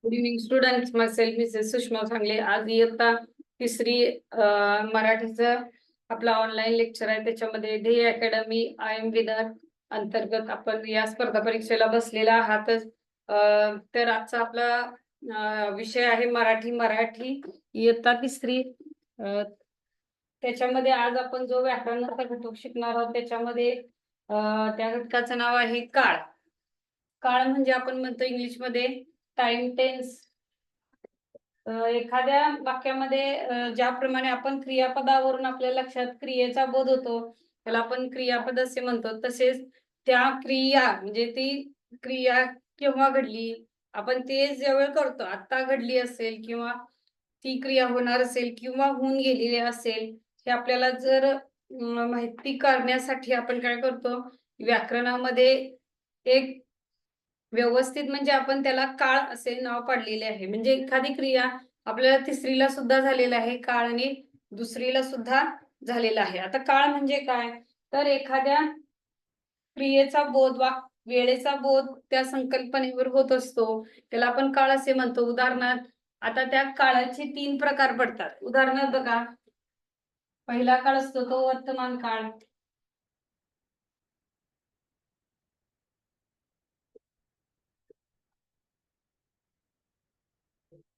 Good evening students, myself Mrs Sushma सांगले. आज इयत्ता तिसरी मराठीचं आपला ऑनलाईन लेक्चर आहे. त्याच्यामध्ये ध्येय अकॅडमी आय एम विदर अंतर्गत आपण या स्पर्धा परीक्षेला बसलेला आहातच. तर आजचा आपला विषय आहे मराठी इयत्ता तिसरी. त्याच्यामध्ये आज आपण जो व्याकरणाचा घटक शिकणार आहोत त्याच्यामध्ये त्या घटकाचं नाव आहे काळ. काळ म्हणजे आपण म्हणतो इंग्लिशमध्ये टाइम टेन्स. एखाद्या वाक्यामध्ये ज्याप्रमाणे आपण क्रियापदावरून आपल्या लक्षात क्रियेचा बोध होतो त्याला आपण क्रियापद असे म्हणतो. तसेच त्या क्रिया म्हणजे ती क्रिया केव्हा घडली, आपण ते ज्यावेळी करतो, आता घडली असेल किंवा ती क्रिया होणार असेल किंवा होऊन गेलेली असेल, हे आपल्याला जर माहिती करण्यासाठी आपण काय करतो, व्याकरणामध्ये एक व्यवस्थित म्हणजे आपण त्याला काळ असे नाव पाडलेले आहे. म्हणजे एखादी क्रिया आपल्याला तिसरीला सुद्धा झालेला आहे काळ आणि दुसरीला सुद्धा झालेला आहे. आता काळ म्हणजे काय, तर एखाद्या क्रियेचा बोध वा वेळेचा बोध त्या संकल्पनेवर होत असतो, त्याला आपण काळ असे म्हणतो. उदाहरणार्थ आता त्या काळाचे 3 प्रकार पडतात. उदाहरणार्थ बघा, पहिला काळ असतो तो वर्तमान काळ.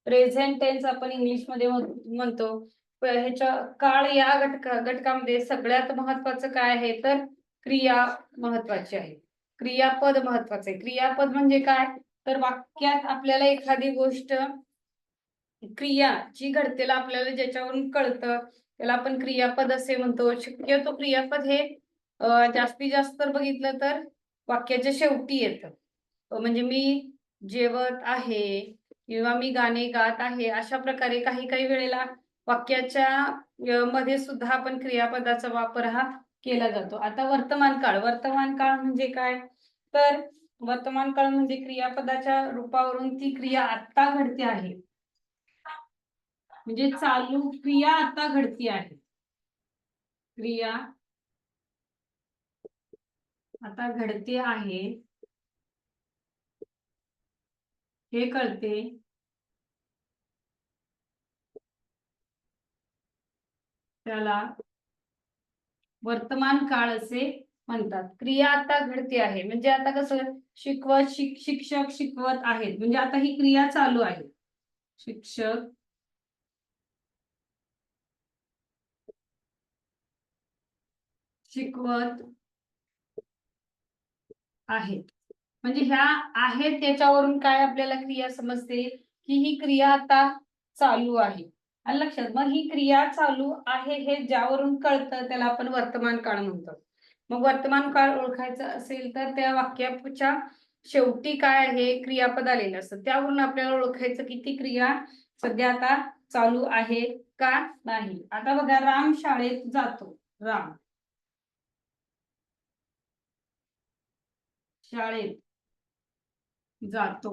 प्रेझेंट टेन्स आपण इंग्लिश मध्ये म्हणतो. ह्याच्या काळ या घटकामध्ये सगळ्यात महत्वाचं काय आहे, तर क्रिया महत्वाची आहे, क्रियापद महत्वाचे आहे. क्रियापद म्हणजे काय, तर वाक्यात आपल्याला एखादी गोष्ट क्रिया जी घडतेला आपल्याला ज्याच्यावरून कळतं त्याला आपण क्रियापद असे म्हणतो. शक्यतो क्रियापद हे जास्तीत जास्त बघितलं तर वाक्याच्या शेवटी येतं. म्हणजे मी जेवत आहे किंवा मी गाणे गात आहे, अशा प्रकारे काही काही वेळेला वाक्याच्या मध्ये सुद्धा आपण क्रियापदाचा वापर हा केला जातो. आता वर्तमान काळ म्हणजे काय, तर वर्तमान काळ म्हणजे क्रियापदाच्या रूपावरून ती क्रिया आता घडते आहे, म्हणजे चालू क्रिया आता घडती आहे, क्रिया आता घडते आहे हे कळते, त्याला वर्तमान काळ असे म्हणतात. क्रिया आता घडते आहे म्हणजे आता कसं शिक्षक शिकवत आहेत, म्हणजे आता ही क्रिया चालू आहे. शिक्षक शिकवत आहेत, म्हणजे ह्या आहेत त्याच्यावरून काय आपल्याला क्रिया समजते की ही क्रिया आता चालू आहे. आणि लक्षात, मग ही क्रिया चालू आहे हे ज्यावरून कळतं त्याला आपण वर्तमान काळ म्हणतो. मग वर्तमान काळ ओळखायचं असेल तर त्या वाक्याच्या शेवटी काय आहे, क्रियापद आलेलं असतं, त्यावरून आपल्याला ओळखायचं की ती क्रिया सध्या आता चालू आहे का नाही. आता बघा, राम शाळेत जातो. राम शाळेत जातो.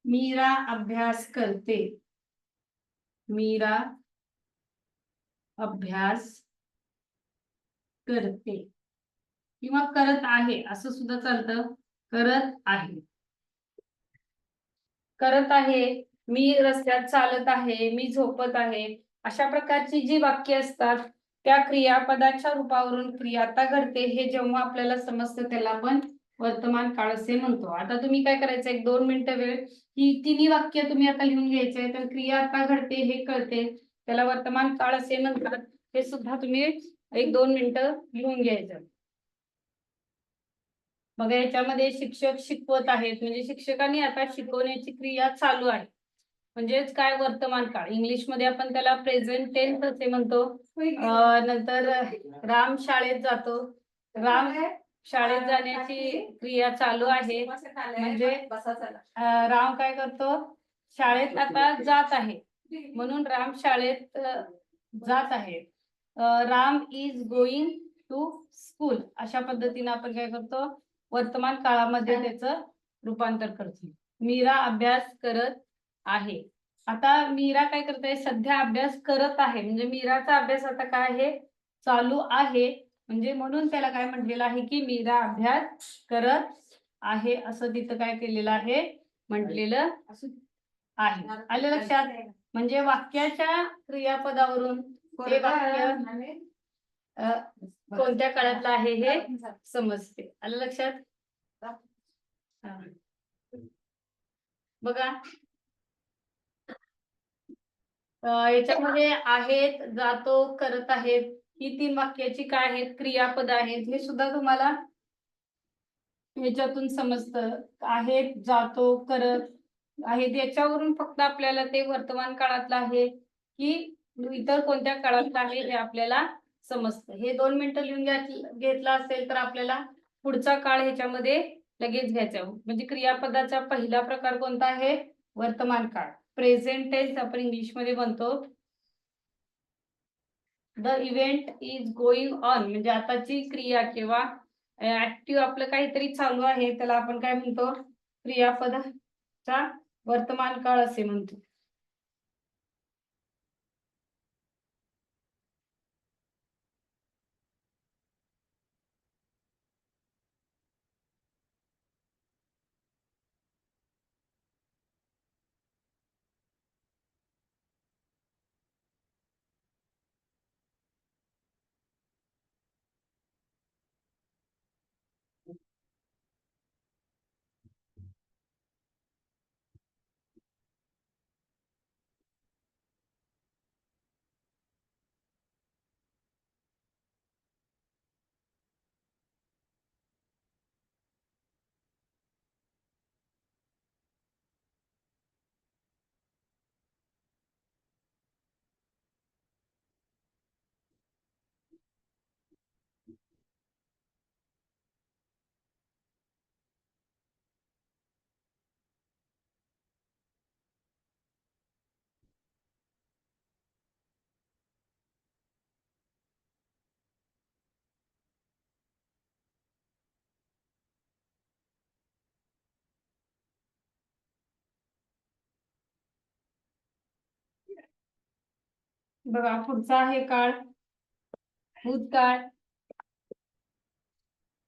मीरा अभ्यास करते. मीरा अभ्यास करते किंवा करत आहे असं सुद्धा चालतं. करत आहे, करत आहे, मी रस्त्यात चालत आहे, मी झोपत आहे, अशा प्रकारची जी वाक्य असतात त्या क्रियापदाच्या रूपावरून क्रिया आता घडते हे जेव्हा आपल्याला समजतं त्याला आपण वर्तमान काळ असे म्हणतो. आता तुम्ही काय करायचं, 1-2 मिनिटं वेळ ही तिन्ही वाक्य तुम्ही आता लिहून घ्यायचे. तर क्रिया आता घडते हे कळते त्याला वर्तमान काळ असे म्हणतात, हे सुद्धा तुम्ही 1-2 मिनिटं लिहून घ्यायचं. मग याच्यामध्ये शिक्षक शिकवत आहेत म्हणजे शिक्षकांनी आता शिकवण्याची क्रिया चालू आहे, म्हणजेच काय, वर्तमान काळ. इंग्लिश मध्ये आपण त्याला प्रेझेंट टेन्स असे म्हणतो. नंतर राम शाळेत जातो. राम शाळेत जाण्याची क्रिया चालू आहे, म्हणजे राम काय करतो, शाळेत आता जात आहे म्हणून राम शाळेत जात आहे. Ram is going to school, अशा पद्धतीने आपण काय करतो, वर्तमान काळामध्ये त्याचं रूपांतर करतो. मीरा अभ्यास करत आहे. आता मीरा काय करते, सध्या अभ्यास करत आहे, म्हणजे मीराचा अभ्यास आता काय आहे, चालू आहे, म्हणजे म्हणून त्याला काय म्हटलेलं आहे की मीरा अभ्यास करत आहे असं तिथं काय केलेलं आहे, म्हटलेलं आहे. आलं लक्षात? म्हणजे वाक्याच्या क्रियापदावरून ते वाक्य कोणत्या काळातलं आहे हे समजते. आलं लक्षात? बघा याच्यामध्ये आहेत, जातो, करत आहेत, ही 3 वाक्याची काय आहेत, क्रियापद आहेत. हे सुद्धा तुम्हाला याच्यातून समजतं. आहेत, जातो, करत आहेत, याच्यावरून फक्त आपल्याला ते वर्तमान काळातलं आहे की इतर कोणत्या काळातलं आहे हे आपल्याला समजतं. हे 2 मिनिटं लिहून घेतलं असेल तर आपल्याला पुढचा काळ ह्याच्यामध्ये लगेच घ्यायचा. म्हणजे क्रियापदाचा पहिला प्रकार कोणता आहे, वर्तमान काळ. प्रेझेंट टेन्स आपण इंग्लिश मध्ये म्हणतो. The event is going on म्हणजे आताची क्रिया किंवा ऍक्टिव्ह आपलं काहीतरी चालू आहे त्याला आपण काय म्हणतो, क्रियापदाचा वर्तमान काळ असे म्हणतो. बघा पुढचा आहे काळ भूतकाळ.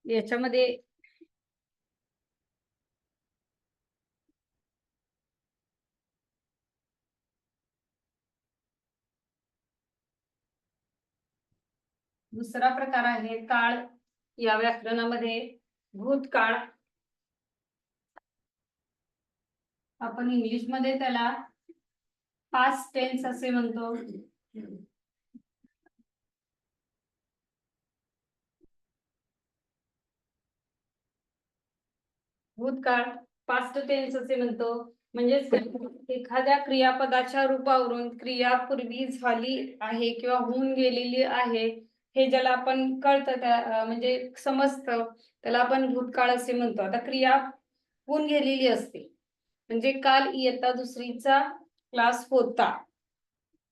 याच्यामध्ये दुसरा प्रकार आहे काळ या व्याकरणामध्ये भूतकाळ. आपण इंग्लिश मध्ये त्याला पास्ट टेन्स असे म्हणतो. भूतकाळ पास्ट टेन्स असे म्हणतो. म्हणजे एखाद्या क्रियापदाच्या रूपावरून क्रिया पूर्वी झाली आहे किंवा होऊन गेलेली आहे हे ज्याला आपण कळतं त्या म्हणजे समजतं त्याला आपण भूतकाळ असे म्हणतो. आता क्रिया होऊन गेलेली असते म्हणजे काल इयत्ता दुसरीचा क्लास होता,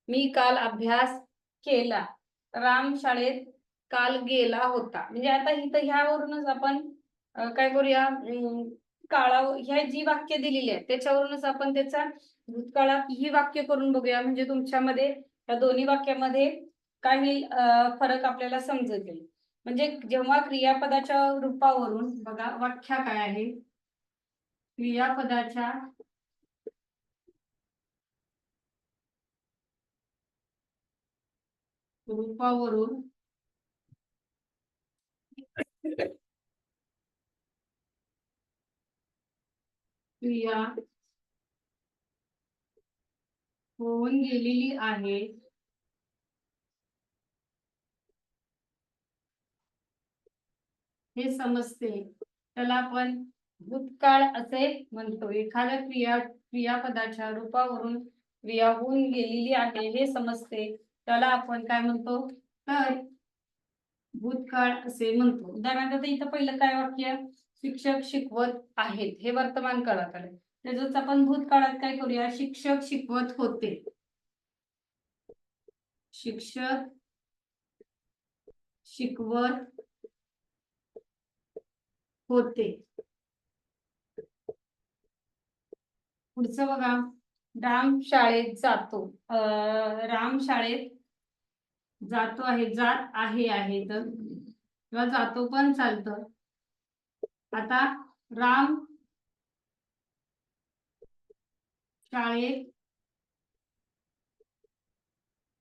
मी काल अभ्यास केला, राम शाळेत काल गेला होता. म्हणजे आता इथं ह्यावरूनच आपण काय करूया, काळा ह्या जी वाक्य दिलेली आहेत त्याच्यावरूनच आपण त्याचा भूतकाळात ही वाक्य करून बघूया. म्हणजे तुमच्यामध्ये या दोन्ही वाक्यामध्ये काही फरक आपल्याला समजेल. म्हणजे जेव्हा क्रियापदाच्या रूपावरून बघा व्याख्या काय आहे, क्रियापदाच्या रूपावरून क्रिया होऊन गेलेली आहे हे समजते त्याला आपण भूतकाळ असे म्हणतो. एखाद्या क्रियापदाच्या रूपावरून क्रिया होऊन गेलेली आहे हे समजते त्याला आपण काय म्हणतो, तर भूतकाळ असे म्हणतो. उदाहरणार्थ इथं पहिलं काय वाक्य, शिक्षक शिकवत आहेत, हे वर्तमान काळात आले. त्याच आपण भूतकाळात काय करूया, शिक्षक शिकवत होते, शिक्षक शिकवत होते. पुढचं बघा, राम शाळेत जातो. राम शाळेत जातो आहे, जात आहे तर किंवा जातो पण चालतं. आता राम शाळेत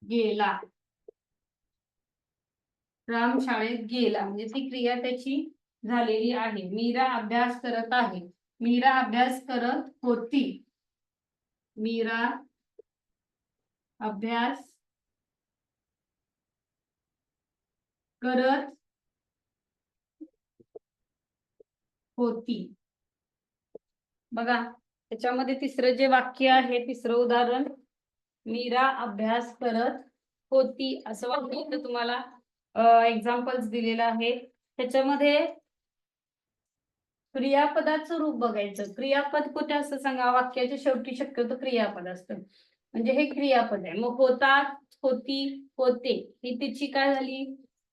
गेला. राम शाळेत गेला म्हणजे ती क्रिया त्याची झालेली आहे. मीरा अभ्यास करत आहे. मीरा अभ्यास करत होती. मीरा अभ्यास करत होती. बघा त्याच्यामध्ये तिसरं जे वाक्य आहे, तिसरं उदाहरण, मीरा अभ्यास करत होती असं वाक्य तुम्हाला एक्झाम्पल्स दिलेलं आहे. त्याच्यामध्ये क्रियापदाचं रूप बघायचं. क्रियापद कुठे असतं सांगा? वाक्याच्या शेवटी शक्यतो क्रियापद असतं. म्हणजे हे क्रियापद आहे. मग होता, होती, होते ही तिची काय झाली?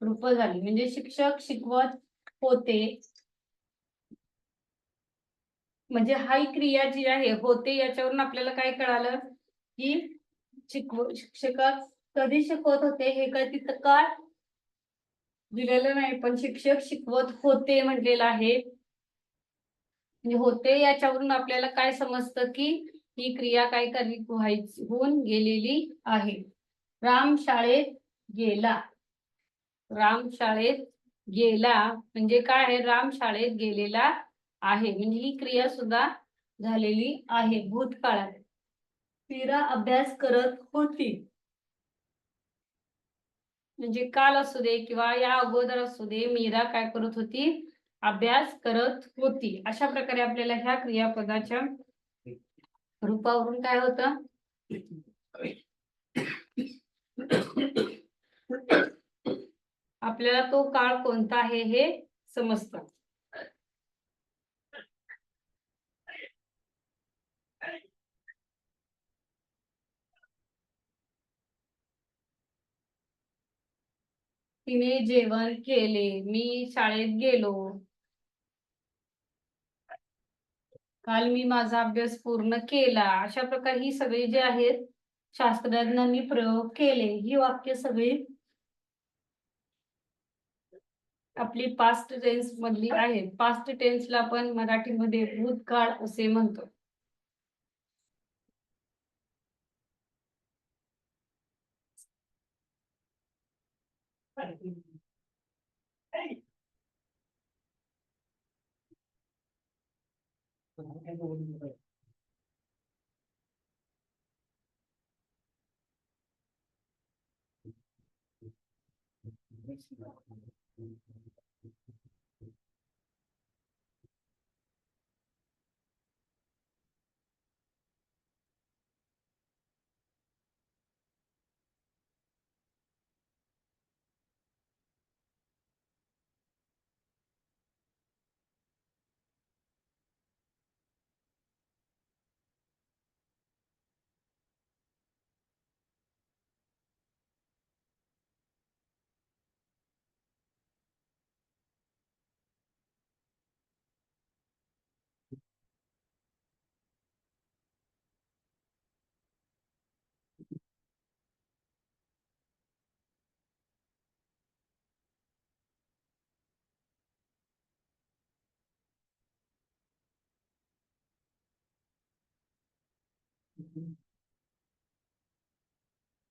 रूप झाली. म्हणजे शिक्षक शिकवत होते. म्हणजे ही क्रिया जी आहे होते याच्यावरून आपल्याला काय कळालं की शिक्षक कधी शिकवत होते हे काय तिथं काय दिलेलं नाही, पण शिक्षक शिकवत होते म्हटलेलं आहे. म्हणजे होते याच्यावरून आपल्याला काय समजतं की ही क्रिया काय व्हायची होऊन गेलेली आहे. राम शाळेत गेला. राम शाळेत गेला म्हणजे काय आहे? राम शाळेत गेलेला आहे म्हणजे ही क्रिया सुद्धा झालेली आहे भूतकाळात. मीरा अभ्यास करत होती म्हणजे काल असू दे किंवा या अगोदर असू दे, मीरा काय करत होती? अभ्यास करत होती. अशा प्रकारे आपल्याला ह्या क्रियापदाच्या रूपावरून काय होतं? आपल्याला तो काळ कोणता आहे हे समजतं. तिने जेवण केले. मी शाळेत गेलो. काल मी माझा अभ्यास पूर्ण केला. अशा प्रकारे ही सगळी जे आहेत शास्त्रज्ञांनी प्रयोग केले ही वाक्य सगळी आपली पास्ट टेन्स मधली आहेत. पास्ट टेन्सला आपण मराठीमध्ये भूतकाळ असे म्हणतो.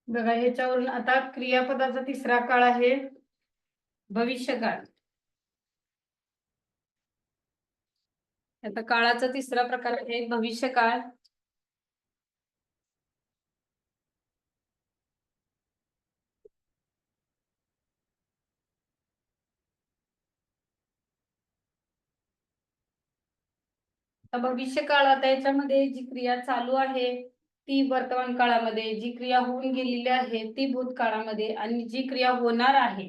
बघा ह्याच्यावरून आता क्रियापदाचा तिसरा काळ आहे भविष्यकाळ. आता काळाचा तिसरा प्रकार आहे भविष्यकाळ. भविष्य काळात याच्यामध्ये जी क्रिया चालू आहे ती वर्तमान काळामध्ये, जी क्रिया होऊन गेलेली आहे ती भूतकाळामध्ये, आणि जी क्रिया होणार आहे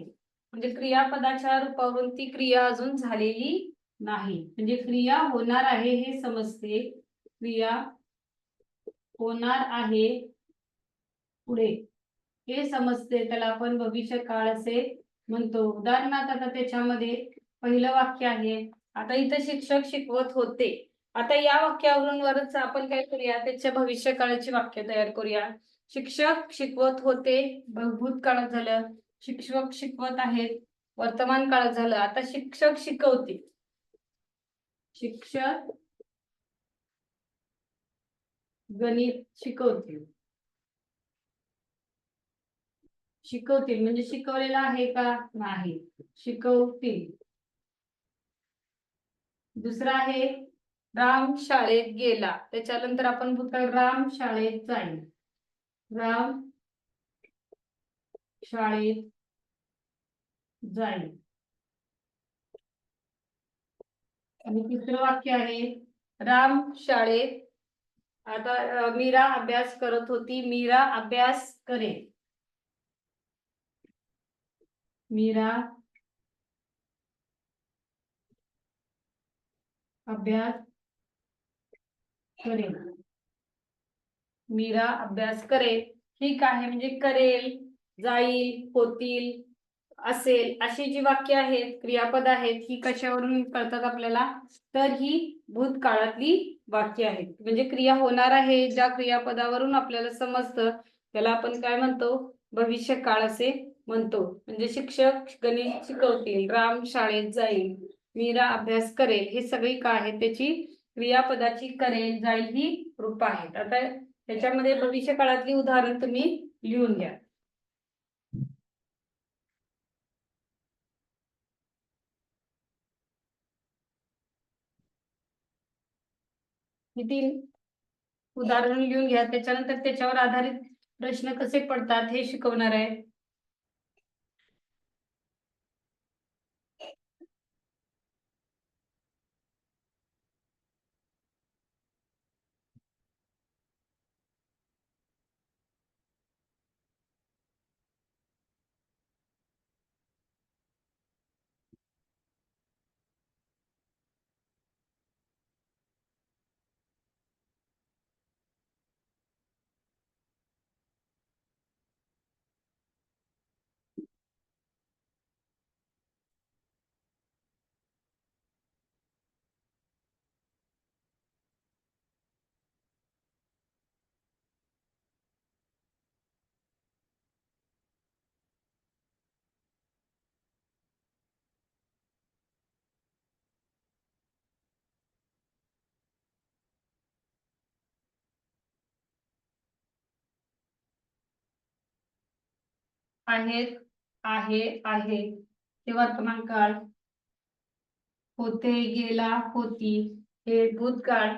म्हणजे क्रियापदाच्या रूपावरून ती क्रिया अजून झालेली नाही. म्हणजे क्रिया होणार आहे हे समजते. क्रिया होणार आहे पुढे हे समजते, त्याला आपण भविष्य काळ असे म्हणतो. उदाहरणार्थ आता त्याच्यामध्ये पहिलं वाक्य आहे. आता इथं शिक्षक शिकवत होते. आता या वाक्यावरून वरच आपण काय करूया? त्याच्या भविष्य काळाची वाक्य तयार करूया. शिक्षक शिकवत होते भूतकाळात झालं. शिक्षक शिकवत आहेत वर्तमान काळात झालं. आता शिक्षक शिकवते. शिक्षक गणित शिकवतील. शिकवतील म्हणजे शिकवलेलं आहे का? नाही. शिकवतील. दुसरा आहे राम शाळेत गेला. त्याच्यानंतर आपण भूतकाळ राम शाळेत जाईल. राम शाळेत जाईल. आणि तिसरं वाक्य आहे राम शाळेत. आता मीरा अभ्यास करत होती. मीरा अभ्यास करेल. मीरा अभ्यास करेल. मीरा अभ्यास करेल. ठीक आहे. म्हणजे करेल, जाईल, होतील, असेल अशी जी वाक्य आहेत, क्रियापद आहेत, ही कशावरून कळतात आपल्याला? तर ही भूतकाळातली वाक्य आहेत. म्हणजे क्रिया होणार आहे ज्या क्रियापदावरून आपल्याला समजतं त्याला आपण काय म्हणतो? भविष्यकाळ असे म्हणतो. म्हणजे शिक्षक गणित शिकवतील, राम शाळेत जाईल, मीरा अभ्यास करेल, हे सगळी काय आहे त्याची क्रियापदाची करेल, जाईल ही रूप आहेत. आता त्याच्यामध्ये भविष्यकाळातली उदाहरण तुम्ही लिहून घ्या. ही 3 उदाहरण लिहून घ्या. त्याच्यानंतर त्याच्यावर आधारित प्रश्न कसे पडतात हे शिकवणार आहे. आहेत, आहे, आहे हे वर्तमान काळ. होते, गेला, होती हे भूतकाळ.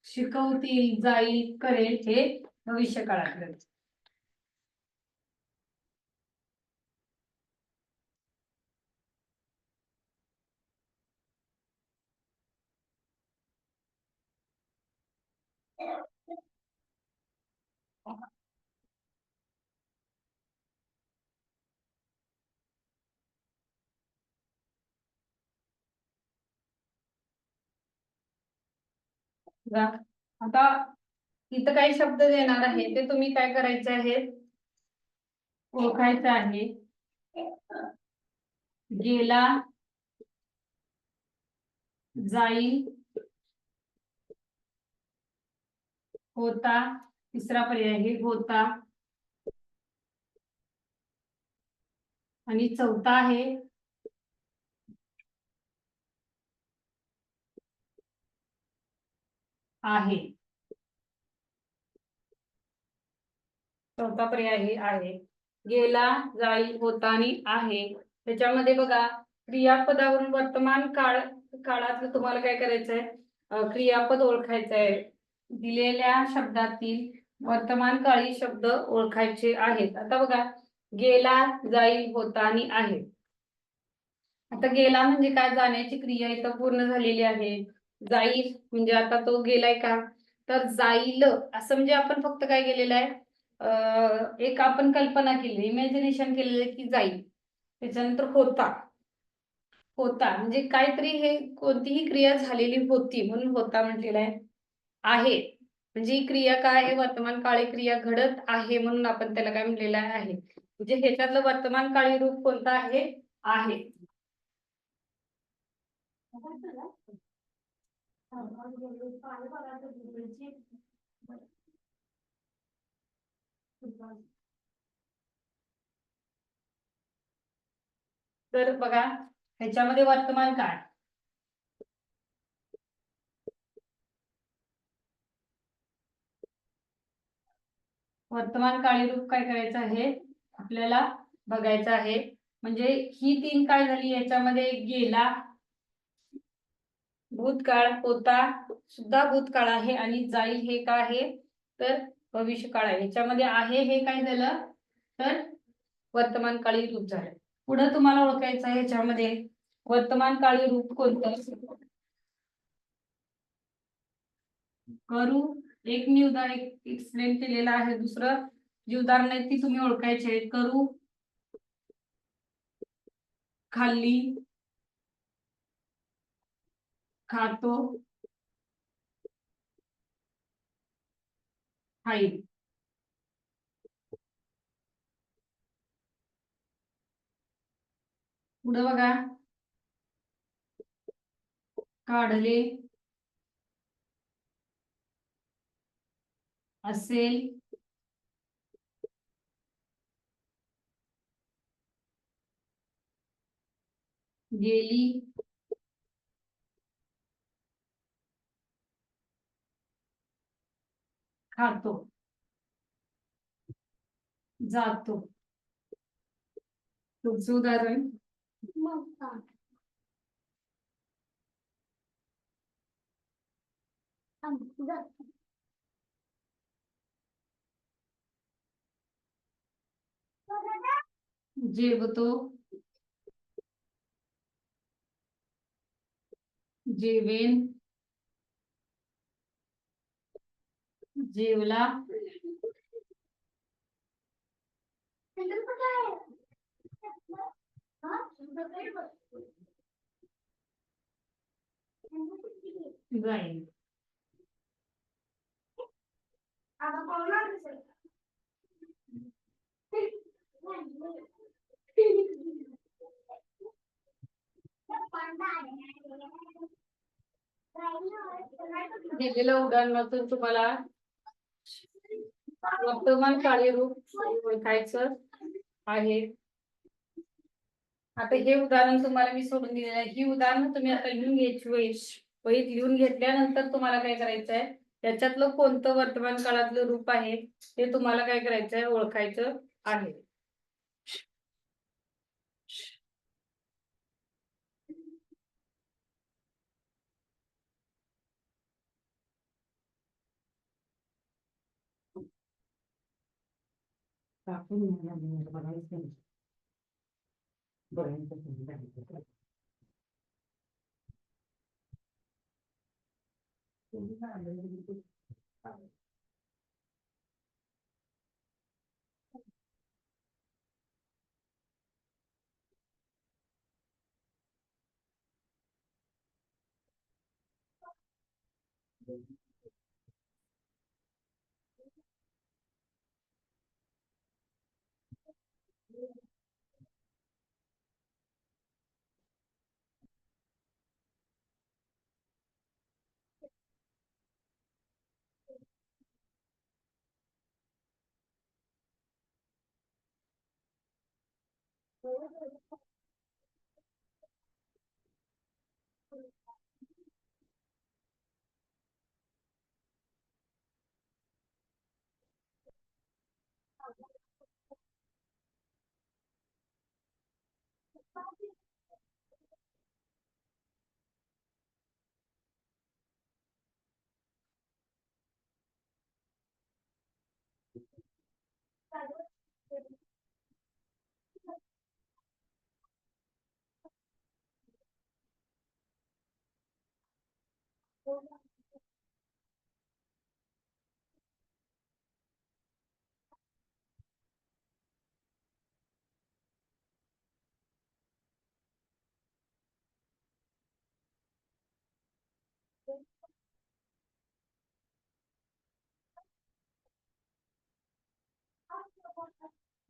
शिकवतील, जाईल, करेल हे भविष्य काळातले. आता इथं काही शब्द देणार आहे ते तुम्ही काय करायचे आहे? ओळखायचं आहे. गेला, जाईल, होता, तिसरा पर्याय आहे होता, आणि चौथा आहे आहे. चौथा पर्याय आहे. गेला, जाईल, होता आणि आहे. त्याच्यामध्ये बघा क्रियापदावरून वर्तमान काळातलं तुम्हाला काय करायचंय? क्रियापद ओळखायचं आहे. दिलेल्या शब्दातील वर्तमान काळी शब्द ओळखायचे आहेत. आता बघा गेला, जाईल, होता आणि आहे. आता गेला म्हणजे काय? जाण्याची क्रिया इथं पूर्ण झालेली आहे. जाईल म्हणजे आता तो गेलाय का? तर जाईल असं म्हणजे आपण फक्त काय केलेलं आहे? एक आपण कल्पना केली, इमॅजिनेशन केलेलं की जाईल. त्याच्यानंतर होता. होता म्हणजे काहीतरी हे कोणतीही क्रिया झालेली होती म्हणून होता म्हटलेला आहे. आहे म्हणजे ही क्रिया काय आहे? वर्तमान काळी क्रिया घडत आहे म्हणून आपण त्याला काय म्हटलेलं आहे. म्हणजे ह्याच्यातलं वर्तमान काळी रूप कोणतं आहे? आहे. तर बघा ह्याच्यामध्ये वर्तमान काळ वर्तमान काळी रूप काय करायचं आहे आपल्याला बघायचं आहे. म्हणजे ही 3 काय झाली याच्यामध्ये गेला, भूतकाळ, होता सुद्धा भूतकाळ आहे आणि जाईल हे काय आहे तर भविष्यकाळ आहे. याच्यामध्ये आहे हे काय झालं तर वर्तमान काळी रूप झालं. पुढे तुम्हाला ओळखायचं आहे याच्यामध्ये वर्तमान काळी रूप कोणतं. करू एक मी उदाहरण एक्सप्लेन केलेलं आहे. दुसरं जी उदाहरण आहे ती तुम्ही ओळखायची आहेत. करू, खाल्ली, खातो, खाईल. पुढे बघा काढले, असेल, गेली, खातो, जातो. पुढचं उदाहरण जेवतो, जेवेन, जेवला, जाईल. दिलेल्या उदाहरणातून तुम्हाला वर्तमान काळी रूप ओळखायचं आहे. आता हे उदाहरण तुम्हाला मी सोडून दिलेलं आहे. ही उदाहरणं तुम्ही आता लिहून घ्यायची वहीत लिहून घेतल्यानंतर तुम्हाला काय करायचं आहे त्याच्यातलं कोणतं वर्तमान काळातलं रूप आहे ते तुम्हाला काय करायचं आहे ओळखायचं आहे.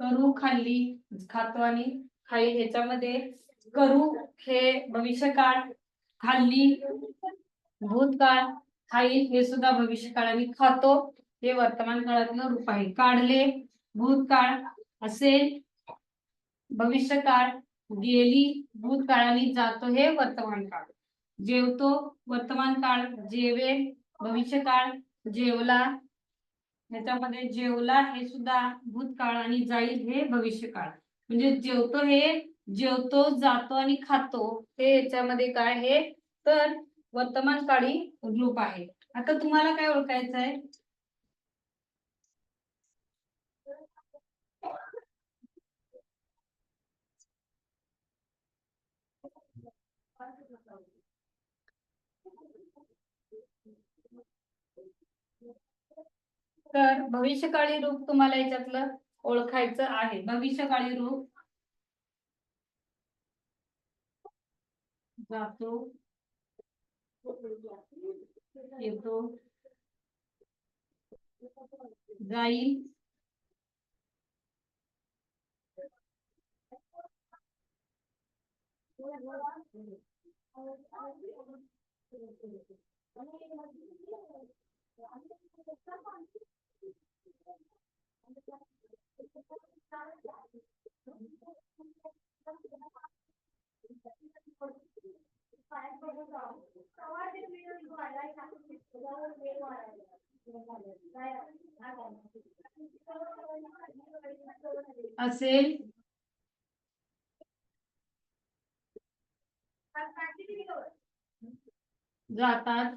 करू, खाल्ली, खातो आणि खाईल. ह्याच्यामध्ये करू हे भविष्यकाळ, खाल्ली भूतकाळ, खाईल हे सुद्धा भविष्यकाळ आणि खातो हे वर्तमान काळातलं रूप आहे. काढले भूतकाळ, असेल भविष्यकाळ, गेली भूतकाळ आणि जातो हे वर्तमान काळ. जेवतो वर्तमान काळ, जेवेल भविष्यकाळ, जेवला ह्याच्यामध्ये जेवला हे सुद्धा भूतकाळ आणि जाईल हे भविष्यकाळ. म्हणजे जेवतो हे जेवतो, जातो आणि खातो हे याच्यामध्ये काय आहे तर वर्तमानकाळी रूप आहे. आता तुम्हाला काय ओळखायचं आहे? तर भविष्यकाळी रूप तुम्हाला याच्यातलं ओळखायचं आहे. भविष्यकाळी रूप जातो, येतो, जाईल, असेल, जातात,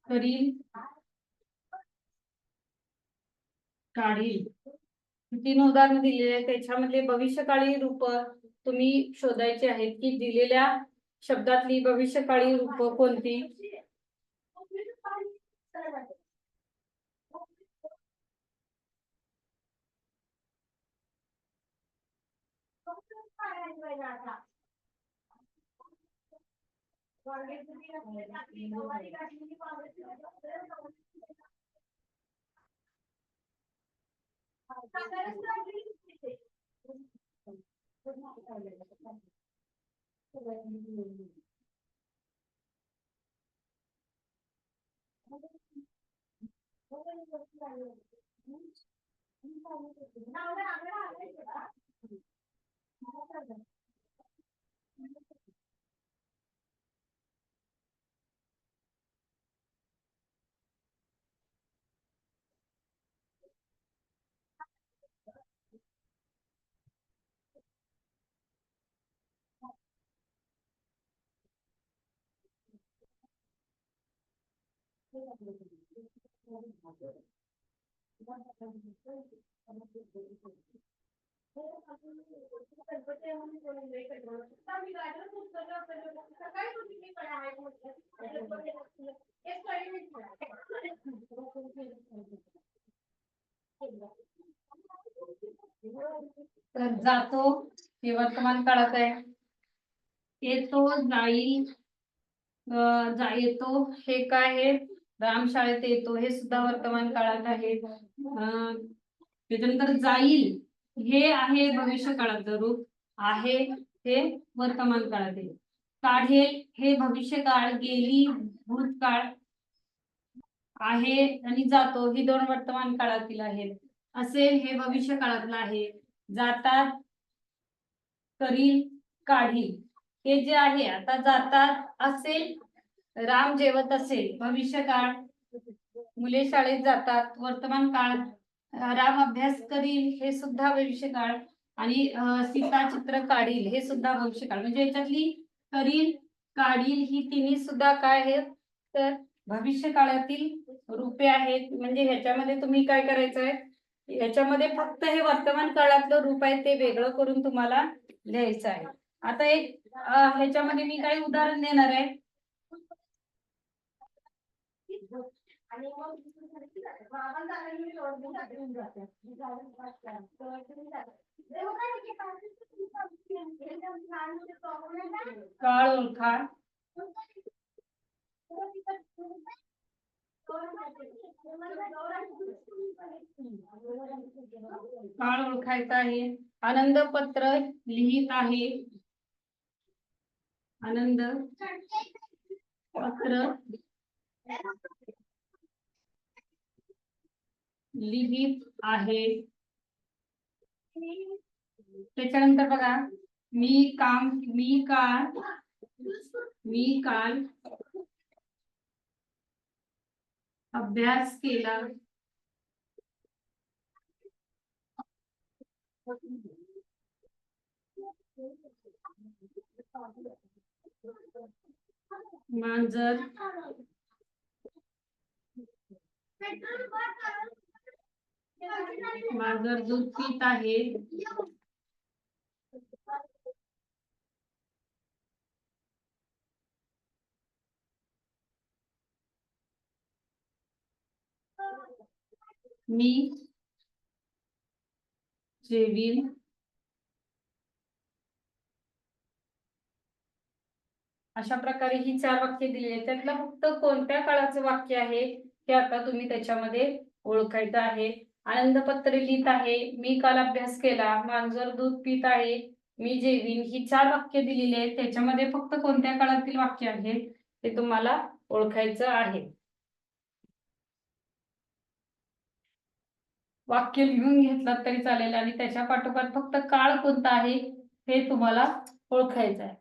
करील, काढील. तीन उदाहरणं दिलेली आहेत. त्याच्यामधले भविष्यकाळी रूप तुम्ही शोधायचे आहेत की दिलेल्या शब्दातली भविष्यकाळी रूप कोणती. तर जातो हे वर्तमान काळात आहे. येतो, जाईल, येतो हे काय आहे राम शाळेत येतो हे सुद्धा वर्तमान काळात आहे. त्याच्यानंतर जाईल हे आहे भविष्य काळाचं रूप आहे हे वर्तमान काळात आहे. काढेल हे भविष्य काळ, गेली भूतकाळ आहे आणि जातो ही दोन वर्तमान काळातील आहेत. असेल हे भविष्य काळातलं आहे. जातात, करील, काढील हे जे आहे आता जातात असेल राम जेवत असेल भविष्य काळ, मुले शाळेत जातात वर्तमान काळ, राम अभ्यास करील हे सुद्धा भविष्य काळ आणि सीता चित्र काढील हे सुद्धा भविष्य काळ. म्हणजे याच्यातली करील, काढील ही तिन्ही सुद्धा काय आहेत तर भविष्य काळातील रूपे आहेत. म्हणजे ह्याच्यामध्ये तुम्ही काय करायचं आहे याच्यामध्ये फक्त हे वर्तमान काळातलं रूप आहे ते वेगळं करून तुम्हाला लिहायचं आहे. आता एक ह्याच्यामध्ये मी काही उदाहरण देणार आहे. काळ ओळखा, काळ ओळखायचा आहे. आनंद पत्र लिहित आहे, आनंद पत्र लिहित आहे. त्याच्यानंतर बघा मी का मी काल अभ्यास केला. मांजर मांजर दूध पित आहे. मी जेवीन अशा प्रकारे ही 4 वाक्य दिली आहेत. त्यातलं फक्त कोणत्या काळाचं वाक्य आहे हे आता तुम्ही त्याच्यामध्ये ओळखायचं आहे. आनंदपत्र लिहित आहे, मी काल अभ्यास केला, मांजर दूध पित आहे, मी जेवीन ही 4 वाक्य दिलेली आहेत. त्याच्यामध्ये फक्त कोणत्या काळातील वाक्य आहे ते तुम्हाला ओळखायचं आहे. वाक्य लिहून घेतलं तरी चालेल आणि त्याच्या पाठोपाठ फक्त काळ कोणता आहे हे तुम्हाला ओळखायचं आहे.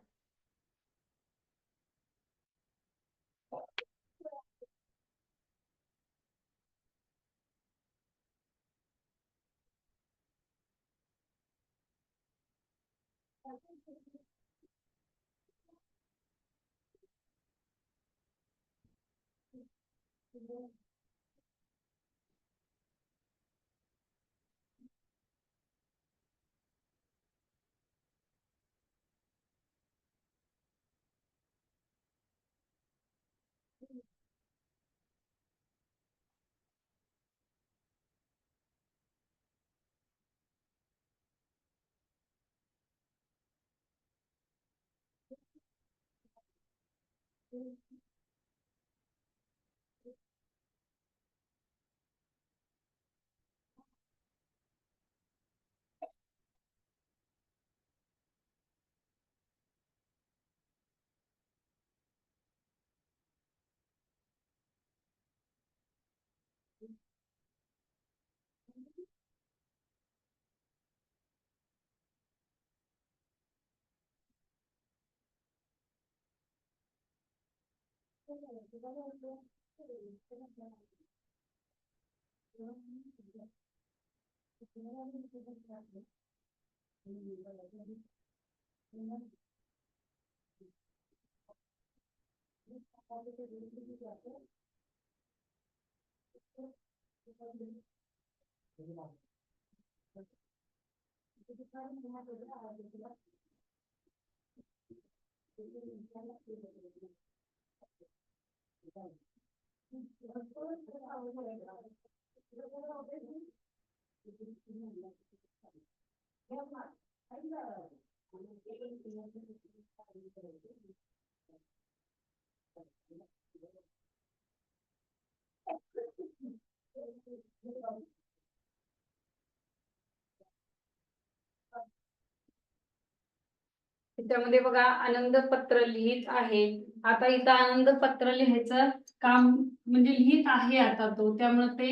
त्याच्यामध्ये बघा आनंद पत्र लिहित आहे. आता इथं आनंद पत्र लिहायचं काम म्हणजे लिहित आहे आता तो, त्यामुळे ते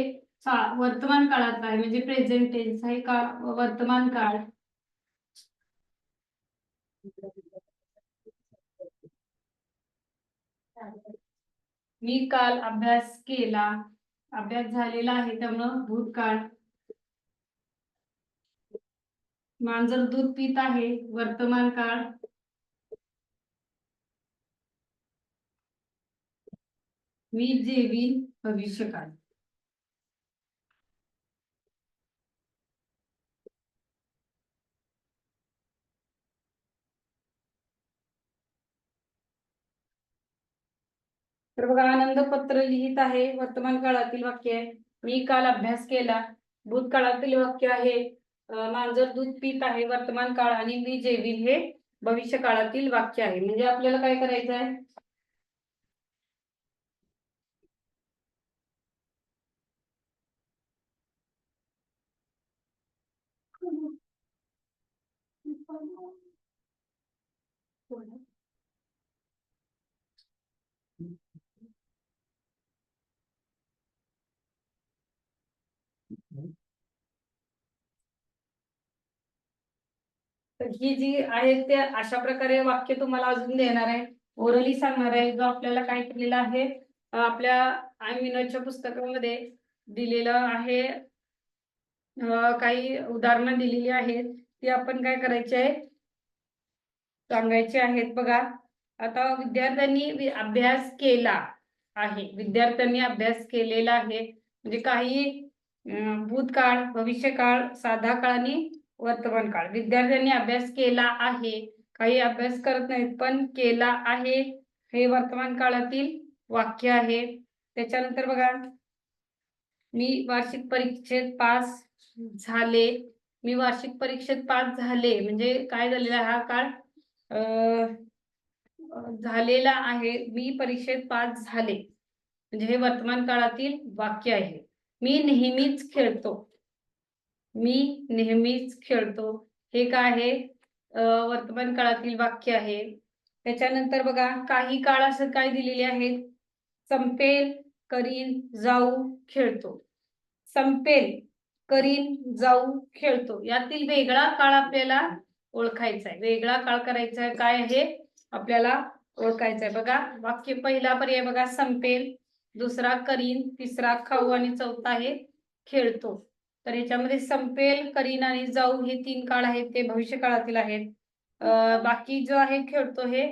वर्तमान काळात आहे म्हणजे प्रेझेंट टेन्स आहे का वर्तमान काळ. मी काल अभ्यास केला, अभ्यास झालेला आहे त्यामुळं भूतकाळ. मांजर दूध पित आहे वर्तमान काळ. मी जेवीन भविष्यकाळ. तर बघा आनंद पत्र लिहित आहे वर्तमान काळातील वाक्य आहे. मी काल अभ्यास केला भूतकाळातील वाक्य आहे. मांजर दूध पित आहे वर्तमान काळ आणि मी जेवीन हे भविष्य काळातील वाक्य आहे. म्हणजे आपल्याला काय करायचं आहे, ही जी आहे ते अशा प्रकारे वाक्य तुम्हाला अजून देणार आहे, ओरली सांगणार आहे. जो आपल्याला काय केलेला आहे, आपल्या आय विनोदच्या पुस्तकामध्ये दिलेलं आहे. काही उदाहरणं दिलेली आहेत, ती आपण काय करायची आहे, सांगायची आहेत. बघा, आता अभ्यास केला आहे, विद्यार्थ्यांनी अभ्यास केलेला आहे. म्हणजे काही भूतकाळ, भविष्यकाळ, साधा काळ आणि वर्तमान काळ. विद्यार्थ्यांनी अभ्यास केला आहे, काही अभ्यास करत नाहीत पण केला आहे, हे वर्तमान काळातील वाक्य आहे. त्याच्यानंतर बघा, मी वार्षिक परीक्षेत पास झाले. मी वार्षिक परीक्षेत पास झाले म्हणजे काय झालेला हा काळ झालेला आहे. मी परीक्षेत पास झाले म्हणजे हे वर्तमान काळातील वाक्य आहे. मी नेहमीच खेळतो. मी नेहमीच खेळतो हे काय आहे, वर्तमान काळातील वाक्य आहे. त्याच्यानंतर बघा, काही काळ असं काय दिलेले आहे, संपेल, करीन, जाऊ, खेळतो. संपेल, करीन, जाऊ, खेळतो. यातील वेगळा काळ आपल्याला ओळखायचा आहे. वेगळा काळ करायचा आहे, काय आहे आपल्याला ओळखायचं आहे. बघा, वाक्य पहिला पर्याय बघा, संपेल, दुसरा करीन, तिसरा खाऊ आणि चौथा आहे खेळतो. तर याच्यामध्ये संपेल, करीन आणि जाऊ हे 3 काळ आहेत, ते भविष्य काळातील आहेत. बाकी जो आहे खेळतो हे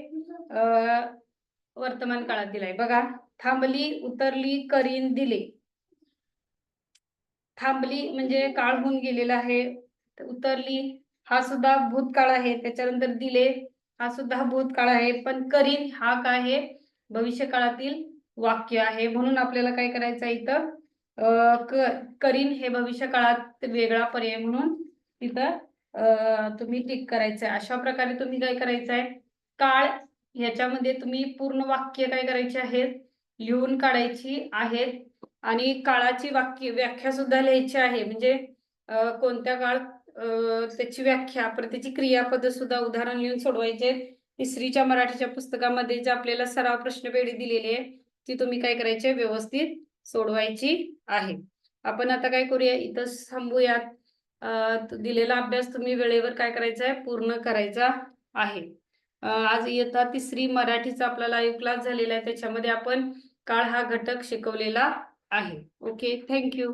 वर्तमान काळातील आहे. बघा, थांबली, उतरली, करीन, दिले. थांबली म्हणजे काळ होऊन गेलेला आहे. उतरली हा सुद्धा भूतकाळ आहे. त्याच्यानंतर दिले हा सुद्धा भूतकाळ आहे. पण करीन हा काय आहे, भविष्य काळातील वाक्य आहे. म्हणून आपल्याला काय करायचं आहे इथं, करीन हे भविष्य काळात वेगळा पर्याय म्हणून तिथं तुम्ही टिक करायचं आहे. अशा प्रकारे तुम्ही काय करायचं आहे, काळ ह्याच्यामध्ये तुम्ही पूर्ण वाक्य काय करायचे आहेत, लिहून काढायची आहेत. आणि काळाची व्याख्या सुद्धा लिहायची आहे. म्हणजे कोणत्या काळ, त्याची व्याख्या, परत त्याची क्रियापद सुद्धा उदाहरण लिहून सोडवायचे. तिसरीच्या मराठीच्या पुस्तकामध्ये जे आपल्याला सराव प्रश्नपेढी दिलेली आहे, ती तुम्ही काय करायचे, व्यवस्थित सोडवायची आहे. आपण आता काय करूया, इथं थांबूयात. दिलेला अभ्यास तुम्ही वेळेवर काय करायचा आहे, पूर्ण करायचा आहे. आज इयत्ता 3री मराठीचा आपला लाईव्ह क्लास झालेला आहे. त्याच्यामध्ये आपण काळ हा घटक शिकवलेला आहे. Okay, thank you.